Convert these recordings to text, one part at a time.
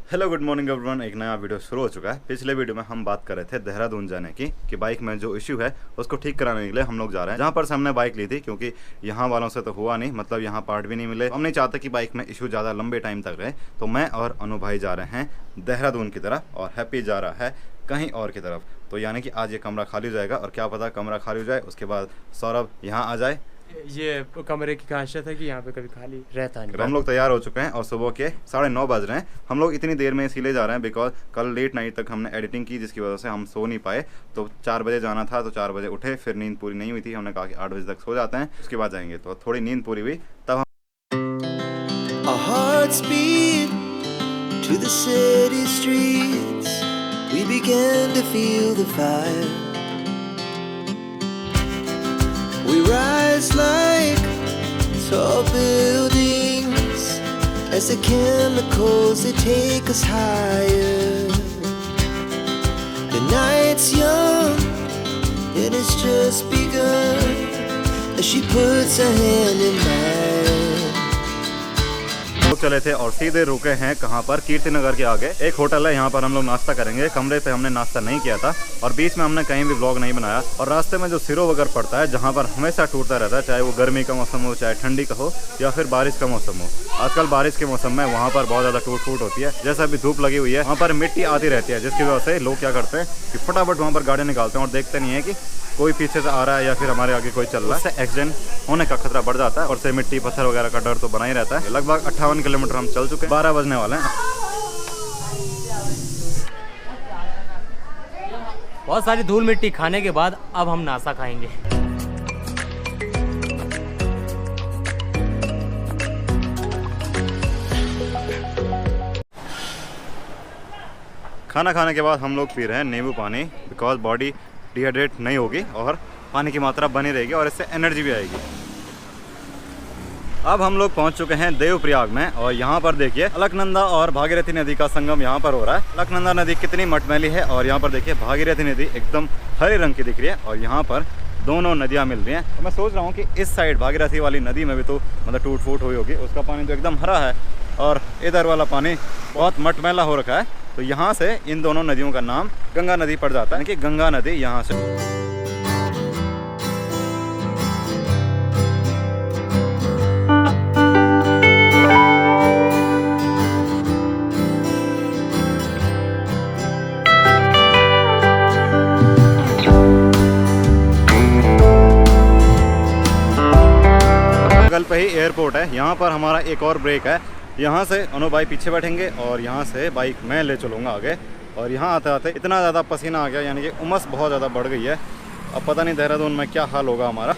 Hello good morning everyone. एक नया video शुरू हो चुका है। पिछले वीडियो में हम बात कर रहे थे देहरादून जाने की कि बाइक में जो इश्यू है उसको ठीक कराने के लिए हम लोग जा रहे हैं। जहाँ पर से हमने बाइक ली थी, क्योंकि यहाँ वालों से तो हुआ नहीं, मतलब यहाँ पार्ट भी नहीं मिले। हम नहीं चाहते कि बाइक में इशू ज़्यादा लंबे टाइम तक रहे, तो मैं और अनु भाई जा रहे हैं देहरादून की तरफ और हैप्पी जा रहा है कहीं और की तरफ। तो यानी कि आज ये कमरा खाली हो जाएगा और क्या पता कमरा खाली हो जाए उसके बाद सौरभ यहाँ आ जाए। ये कमरे की खासियत है कि यहाँ पे कभी खाली रहता नहीं। हम लोग तैयार हो चुके हैं और सुबह के 9:30 बज रहे हैं। हम लोग इतनी देर में इसीलिए जा रहे हैं बिकॉज कल लेट नाइट तक हमने एडिटिंग की, जिसकी वजह से हम सो नहीं पाए। तो 4 बजे जाना था, तो 4 बजे उठे, फिर नींद पूरी नहीं हुई थी। हमने कहा कि 8 बजे तक सो जाते हैं, उसके बाद जाएंगे। तो थोड़ी नींद पूरी हुई तब Our hearts beat to the city streets. We began to feel the fire. We rise like tall buildings as the chemicals they take us higher. The night's young and it's just begun as she puts her hand in mine. लोग चले थे और सीधे रुके हैं कहाँ पर, कीर्ति नगर के आगे एक होटल है। यहाँ पर हम लोग नाश्ता करेंगे। कमरे पे हमने नाश्ता नहीं किया था और बीच में हमने कहीं भी व्लॉग नहीं बनाया। और रास्ते में जो सिरो वगैरह पड़ता है, जहाँ पर हमेशा टूटता रहता है, चाहे वो गर्मी का मौसम हो, चाहे ठंडी का हो, या फिर बारिश का मौसम हो। आजकल बारिश के मौसम में वहाँ पर बहुत ज़्यादा टूट फूट होती है। जैसे अभी धूप लगी हुई है, वहाँ पर मिट्टी आती रहती है, जिसकी वजह से लोग क्या करते हैं कि फटाफट वहाँ पर गाड़ी निकालते हैं और देखते नहीं है कि कोई पीछे से आ रहा है या फिर हमारे आगे कोई चल रहा है। इससे एक्सीडेंट होने का खतरा बढ़ जाता है और से मिट्टी पत्थर वगैरह का डर तो बना ही रहता है। लगभग 58 किलोमीटर हम चल चुके हैं, 12 बजने वाले हैं। बहुत सारी धूल मिट्टी खाने के बाद अब हम नाश्ता खाएंगे। खाना खाने के बाद हम लोग पी रहे हैं नींबू पानी, बिकॉज बॉडी डिहाइड्रेट नहीं होगी और पानी की मात्रा बनी रहेगी और इससे एनर्जी भी आएगी। अब हम लोग पहुंच चुके हैं देवप्रयाग में और यहाँ पर देखिए अलकनंदा और भागीरथी नदी का संगम यहाँ पर हो रहा है। अलकनंदा नदी कितनी मटमैली है और यहाँ पर देखिए भागीरथी नदी एकदम हरे रंग की दिख रही है और यहाँ पर दोनों नदियाँ मिल रही हैं। तो मैं सोच रहा हूँ कि इस साइड भागीरथी वाली नदी में भी तो मतलब टूट फूट हुई होगी, उसका पानी तो एकदम हरा है और इधर वाला पानी बहुत मटमैला हो रखा है। तो यहाँ से इन दोनों नदियों का नाम गंगा नदी पड़ जाता है, कि गंगा नदी यहाँ से। बगल पे ही एयरपोर्ट है। यहाँ पर हमारा एक और ब्रेक है। यहाँ से अनु भाई पीछे बैठेंगे और यहाँ से बाइक मैं ले चलूँगा आगे। और यहाँ आते आते इतना ज़्यादा पसीना आ गया, यानी कि उमस बहुत ज़्यादा बढ़ गई है। अब पता नहीं देहरादून में क्या हाल होगा हमारा।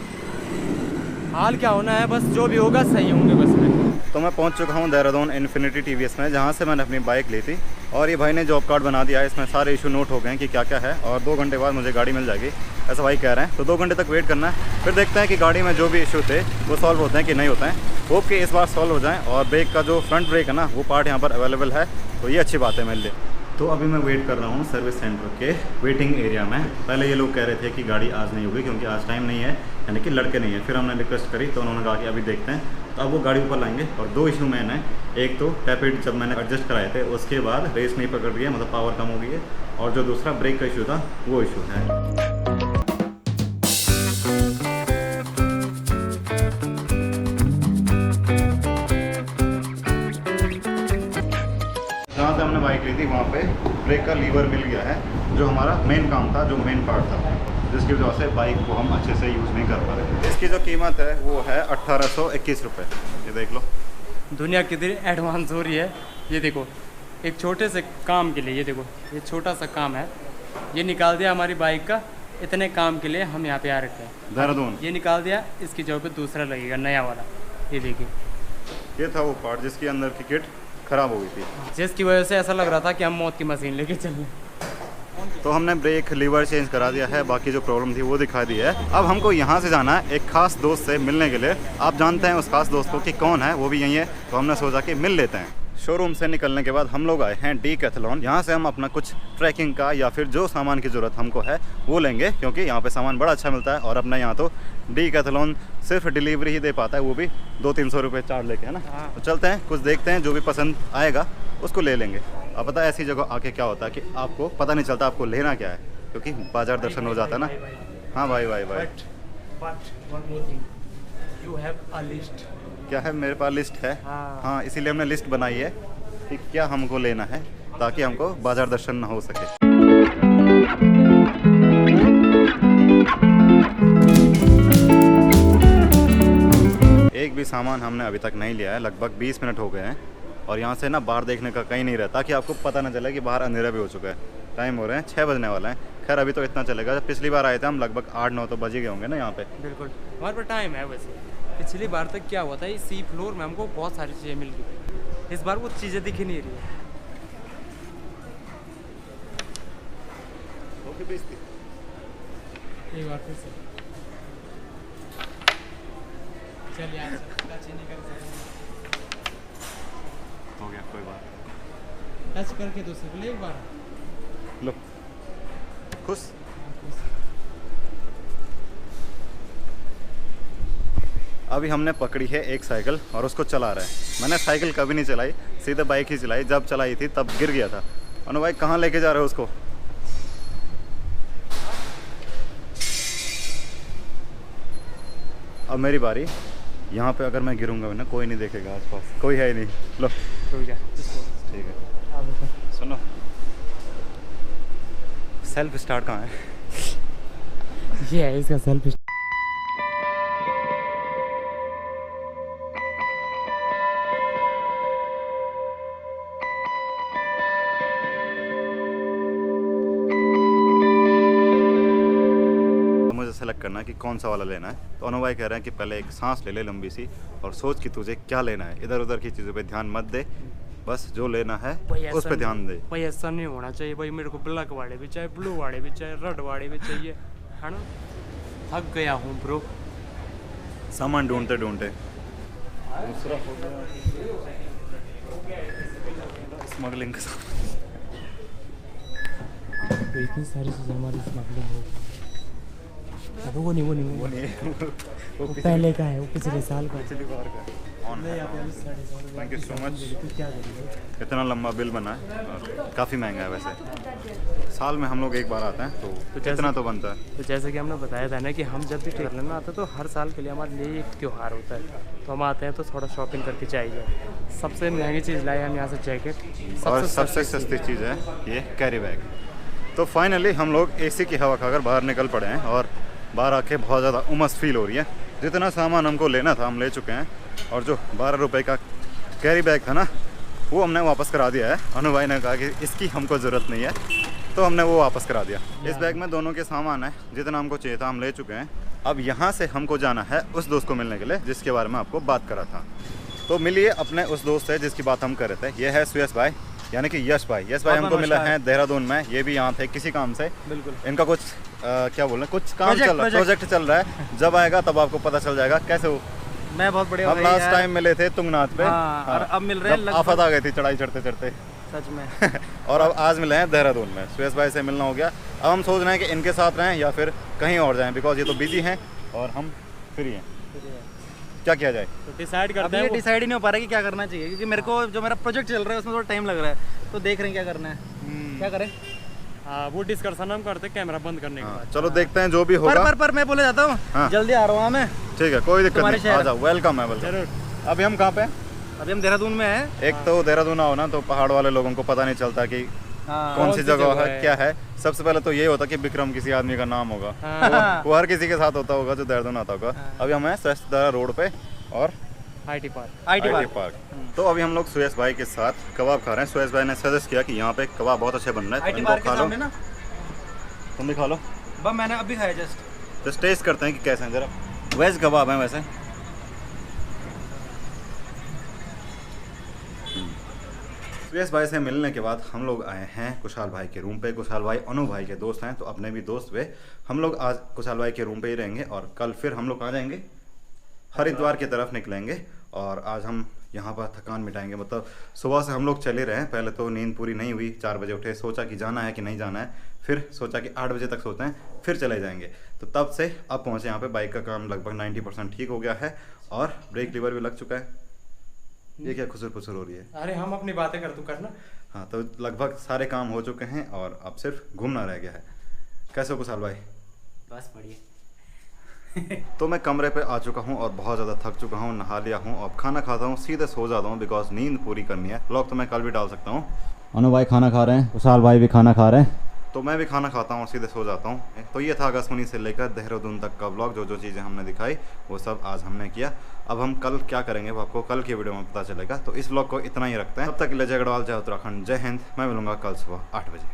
हाल क्या होना है, बस जो भी होगा सही होंगे बस में। तो मैं पहुँच चुका हूँ देहरादून इन्फिनिटी टीवीएस में, जहाँ से मैंने अपनी बाइक ली थी। और ये भाई ने जॉब कार्ड बना दिया है, इसमें सारे इशू नोट हो गए हैं कि क्या क्या है। और 2 घंटे बाद मुझे गाड़ी मिल जाएगी, ऐसा भाई कह रहे हैं। तो 2 घंटे तक वेट करना है, फिर देखते हैं कि गाड़ी में जो भी इशू थे वो सॉल्व होते हैं कि नहीं होते हैं। होप कि इस बार सॉल्व हो जाएं। और ब्रेक का जो फ्रंट ब्रेक है ना, वो पार्ट यहाँ पर अवेलेबल है, तो ये अच्छी बात है मेरे लिए। तो अभी मैं वेट कर रहा हूँ सर्विस सेंटर के वेटिंग एरिया में। पहले ये लोग कह रहे थे कि गाड़ी आज नहीं होगी क्योंकि आज टाइम नहीं है, यानी कि लड़के नहीं है। फिर हमने रिक्वेस्ट करी तो उन्होंने कहा कि अभी देखते हैं। तो अब वो गाड़ी ऊपर लाएंगे। और 2 इशू मैंने, एक तो टैपेड जब मैंने एडजस्ट कराए थे उसके बाद रेस नहीं पकड़ रही है, मतलब पावर कम हो गई है। और जो दूसरा ब्रेक का इशू था वो इशू है। जहाँ से हमने बाइक ली थी वहाँ पे ब्रेक का लीवर मिल गया है, जो हमारा मेन काम था, जो मेन पार्ट था, जिसकी वजह से बाइक को हम अच्छे से यूज़ नहीं कर पा रहे। इसकी जो कीमत है वो है 1821 रुपये। ये देख लो, दुनिया कितनी एडवांस हो रही है। ये देखो, एक छोटे से काम के लिए, ये देखो ये छोटा सा काम है, ये निकाल दिया हमारी बाइक का। इतने काम के लिए हम यहाँ पे आ रखे हैं देहरादून। ये निकाल दिया, इसकी जगह पे दूसरा लगेगा नया वाला। ये देखिए, ये था वो पार्ट जिसके अंदर की किट ख़राब हो गई थी, जिसकी वजह से ऐसा लग रहा था कि हम मौत की मशीन लेके चल रहे हैं। तो हमने ब्रेक लीवर चेंज करा दिया है, बाकी जो प्रॉब्लम थी वो दिखा दी है। अब हमको यहाँ से जाना है एक खास दोस्त से मिलने के लिए। आप जानते हैं उस खास दोस्त को कि कौन है, वो भी यही है। तो हमने सोचा कि मिल लेते हैं। शोरूम से निकलने के बाद हम लोग आए हैं डीकैथलॉन। यहाँ से हम अपना कुछ ट्रैकिंग का या फिर जो सामान की ज़रूरत हमको है वो लेंगे, क्योंकि यहाँ पे सामान बड़ा अच्छा मिलता है। और अपना यहाँ तो डीकैथलॉन सिर्फ डिलीवरी ही दे पाता है, वो भी 200-300 रुपये चार्ज लेके, है ना। तो चलते हैं, कुछ देखते हैं, जो भी पसंद आएगा उसको ले लेंगे। अब पता है ऐसी जगह आके क्या होता है कि आपको पता नहीं चलता आपको लेना क्या है, क्योंकि बाजार दर्शन हो जाता है ना। हाँ भाई भाई भाई। But one more thing, you have a list. क्या है? मेरे पास लिस्ट है। हाँ, इसीलिए हमने लिस्ट बनाई है कि क्या हमको लेना है, ताकि हमको बाजार दर्शन ना हो सके। एक भी सामान हमने अभी तक नहीं लिया है। लगभग 20 मिनट हो गए हैं और यहाँ से ना बाहर देखने का कहीं नहीं रहता कि आपको पता ना चले कि बाहर अंधेरा भी हो चुका है। टाइम हो रहे हैं 6 बजने वाला है। खैर अभी तो इतना चलेगा। जब पिछली बार आए थे हम लगभग 8-9 तो बज ही गए होंगे ना यहाँ पे। बिल्कुल हमारे पास टाइम है। वैसे पिछली बार तक क्या हुआ था, इस सी फ्लोर में हमको बहुत सारी चीज़ें मिल गई। इस बार वो चीज़ें दिख ही नहीं रही है। एक बार फिर से चल यार, टच ही नहीं कर सकते। हो गया, कोई बात। टच करके दो सिर्फ एक बार। लो, खुश। अभी हमने पकड़ी है एक साइकिल और उसको चला रहे हैं। मैंने साइकिल कभी नहीं चलाई, सीधे बाइक ही चलाई। जब चलाई थी तब गिर गया था। अनु भाई कहाँ लेके जा रहे हो उसको? अब मेरी बारी। यहाँ पे अगर मैं गिरूंगा ना, कोई नहीं देखेगा, आसपास कोई है ही नहीं। लो ठीक है, सुनो, सेल्फ स्टार्ट कहाँ है? ये है इसका सेल्फ। मुझे सेलेक्ट करना है कि कौन सा वाला लेना है। तो अनु भाई कह रहे हैं कि पहले एक सांस ले ले लंबी सी और सोच कि तुझे क्या लेना है। इधर उधर की चीज़ों पे ध्यान मत दे, बस जो लेना है उस पे ध्यान दे। भाई ऐसा नहीं होना चाहिए भाई। मेरे को ब्लैक वाले भी चाहिए, ब्लू वाले भी चाहिए, रेड वाले भी चाहिए, है ना। थक गया हूँ ब्रो सामान ढूंढते ढूंढते। स्मगलिंग का तो इतनी सारी चीज़ें हमारी स्मगलिंग हो। अबे वो नहीं वो पहले का है, वो पिछले साल का। पिछली बार का ऑन है। Thank you so much. इतना लंबा बिल बना है, काफ़ी महंगा है वैसे। साल में हम लोग एक बार आते हैं तो कितना तो बनता है। तो जैसे कि हमने बताया था ना कि हम जब भी ट्रेन लेना आता है तो हर साल के लिए हमारे लिए एक त्यौहार होता है। तो हम आते हैं तो थोड़ा शॉपिंग करके चाहिए। सबसे महंगी चीज़ लाए हम यहाँ से जैकेट, और सबसे सस्ती चीज़ है ये कैरी बैग। तो फाइनली हम लोग एसी की हवा खाकर बाहर निकल पड़े हैं और बाहर आके बहुत ज़्यादा उमस फील हो रही है। जितना सामान हमको लेना था हम ले चुके हैं और जो 12 रुपये का कैरी बैग था ना, वो हमने वापस करा दिया है। अनु भाई ने कहा कि इसकी हमको ज़रूरत नहीं है, तो हमने वो वापस करा दिया। इस बैग में दोनों के सामान है, जितना हमको चाहिए था हम ले चुके हैं। अब यहाँ से हमको जाना है उस दोस्त को मिलने के लिए जिसके बारे में आपको बात करा था। तो मिलिए अपने उस दोस्त से जिसकी बात हम कर रहे थे। ये है सुयश भाई, यानी कि यश भाई। यश भाई हमको मिला है देहरादून में। ये भी यहाँ थे किसी काम से। बिल्कुल। इनका कुछ क्या बोल रहे हैं, कुछ काम चल रहा है, प्रोजेक्ट चल रहा है। जब आएगा तब आपको पता चल जाएगा। कैसे हो? मैं बहुत बढ़िया। हम लास्ट टाइम मिले थे तुंगनाथ पे। और अब मिल रहे हैं। आफत आ गई थी चढ़ाई चढ़ते चढ़ते, सच में। और अब आज मिले हैं देहरादून में। सुयश भाई से मिलना हो गया। अब हम सोच रहे हैं कि इनके साथ रहें या फिर कहीं और जाएं, बिकॉज ये तो बिजी हैं और हम फ्री हैं। क्या किया जाए? तो डिसाइड करते हैं। डिसाइड ही नहीं हो पा रहा है कि क्या करना चाहिए, क्योंकि मेरे को जो मेरा प्रोजेक्ट चल रहा है उसमें थोड़ा टाइम लग रहा है। तो देख रहे हैं क्या करना है, क्या करें। हाँ, वो डिस्कशन हम करते हैं कैमरा बंद करने के बाद। चलो देखते हैं जो भी होगा। पर मैं बोले जाता हूँ। हाँ। जल्दी आ रहा हूँ मैं। ठीक है, कोई दिक्कत तुम्हारे नहीं, शहर। आ जाओ। वेलकम है, वेलकम। जरूर। अभी हम कहाँ पे हैं? अभी हम देहरादून में हैं। एक तो देहरादून आओ ना तो पहाड़ वाले लोगों को पता नहीं चलता कि हाँ। कौन सी जगह जगह है, है। क्या है। सबसे पहले तो ये होता कि विक्रम किसी आदमी का नाम होगा। हाँ। वो हर किसी के साथ होता होगा जो देहरादून आता होगा। अभी हम हैं सस्ता रोड पे और IT park. IT IT park. तो अभी हम लोग सुयश भाई के साथ कबाब खा रहे हैं। सुयश भाई ने सजेस्ट किया कि यहाँ पे कबाब बहुत अच्छे बन रहे हैं, तो IT इनको पार्क के खा लो। सामने ना। तुम भी खा लो। बस मैंने अभी खाया जस्ट। तो टेस्ट करते हैं कि कैसे हैं। जरा वेज कबाब हैं वैसे। सुयश भाई से मिलने के बाद हम लोग आए हैं कुशाल भाई के रूम पे। कुशाल भाई अनु भाई के दोस्त हैं, तो अपने भी दोस्त हुए। हम लोग आज कुशाल भाई के रूम पे ही रहेंगे और कल फिर हम लोग कहाँ जाएंगे? हरिद्वार की तरफ निकलेंगे। और आज हम यहाँ पर थकान मिटाएंगे। मतलब सुबह से हम लोग चले रहे हैं। पहले तो नींद पूरी नहीं हुई, 4 बजे उठे, सोचा कि जाना है कि नहीं जाना है। फिर सोचा कि 8 बजे तक सोते हैं, फिर चले जाएंगे। तो तब से अब पहुँचे यहाँ पे। बाइक का काम लगभग 90% ठीक हो गया है और ब्रेक लीवर भी लग चुका है। ये क्या खुसर फुसर हो रही है? अरे हम अपनी बातें कर, तू करना। हाँ, तो लगभग सारे काम हो चुके हैं और अब सिर्फ घूमना रह गया है। कैसे हो कुशाल भाई? बस बढ़िया। तो मैं कमरे पे आ चुका हूँ और बहुत ज़्यादा थक चुका हूँ, नहा लिया हूँ, अब खाना खाता हूँ, सीधे सो जाता हूँ बिकॉज नींद पूरी करनी है। व्लॉग तो मैं कल भी डाल सकता हूँ। अनु भाई खाना खा रहे हैं, कुशाल भाई भी खाना खा रहे हैं, तो मैं भी खाना खाता हूँ और सीधे सो जाता हूँ। तो ये था आकाशवाणी से लेकर देहरादून तक का व्लॉग। जो जो चीज़ें हमने दिखाई वो सब आज हमने किया। अब हम कल क्या करेंगे वो आपको कल की वीडियो में पता चलेगा। तो इस व्लॉग को इतना ही रखते हैं। तब तक के लिए जय गढ़वाल, जय उत्तराखंड, जय हिंद। मैं मिलूंगा कल सुबह 8 बजे।